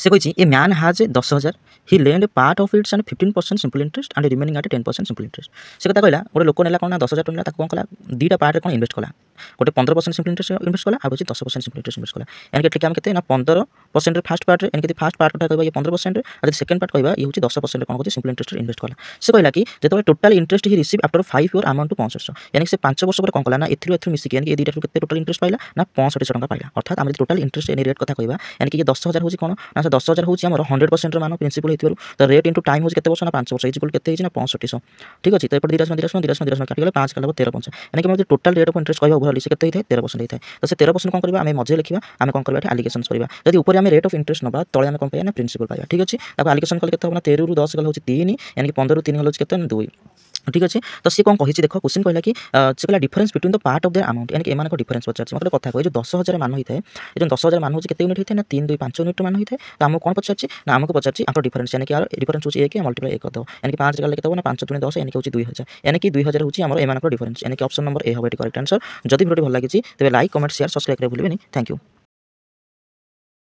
से कही a man has 10,000 he lend part of its and 15% simple interest and remaining at 10% simple interest से कथा कहला गोटे लोक नेला कौन 10,000 टଙ୍କା कौन कला दुईटा पार्ट कौन इन्वेस्ट कला गोटे 15% सिंपल इंटरेस्ट इन्वेस्ट कला आगे 10% सिंपल इंटरेस्ट इन्वेस्ट कला यानी कि आम के 15% फास्ट पार्ट यानी कि फास्ट पार्ट कथा कहबा ये 15% और सेकंड पार्ट कहबा ये 10% कौन सिंपल इंटरेस्ट इन्वेस्ट कला से कहला कि जो total interest he receive after 5 year amount to 65 यानी कि 5 वर्ष पर कौन कला ना एथु मिसिक यानी कि दुईटा केते टोटल इंटरेस्ट पाइला ना 65 टଙ୍କା पाइला अर्थात आम टोटल इंटरेस्ट एनी रेट कथा कहबा यानी कि 10,000 होची कौन ना 10,000 होची हमर 100% मान प्रिंसिपल हेतिवरु तो रेट इनटू टाइम होची केते वर्ष ना 5 वर्ष इक्वल केते हेची ना 6500 ठीक अछि तो एपट 2 काटी गले 5 कला 13% यानी कि हम टोटल रेट ऑफ इंटरेस्ट कहबा ओवरऑल से केते हेथाय 13% हेथाय तो से 13% कोन करबा हम मजे लिखिबा हम कोन करबा एलिगेशंस करबा यदि ऊपर हम रेट ऑफ इंटरेस्ट नबा तळे हम कोन पाया ना प्रिंसिपल पाया ठीक अछि ताको एलिगेशन कले केते होना 13 रु 10 गला होची 3 यानी कि 15 रु 3 गला होची केते 2 ठीक अच्छे तो सी कौन कही देख क्वेश्चन कहला कि से कहला difference between the part of their amount यानी कि एमान को डिफरेंस पचार मतलब कथा कह जो 10,000 मान होता है जो 10,000 मान होती यूनिट होता है ना 3 2 5 यूनिट मान होता है तो आमको कौन पचार ना आमको पचार आप डिफरेंस यानी कि डिफरेंस होची 1 मल्टीप्लाई 1 दो यानी कि 5 गला केते ना 5 × 10 यानी कि होची 2,000 यानी कि 2,000 होची हमर एमान को डिफरेंस यानी कि ऑप्शन नंबर ए होबे करेक्ट आंसर जदि वीडियो भल लागिछि तबे लाइक कमेंट शेयर सब्सक्राइब करे भूलिबेनी थैंक यू।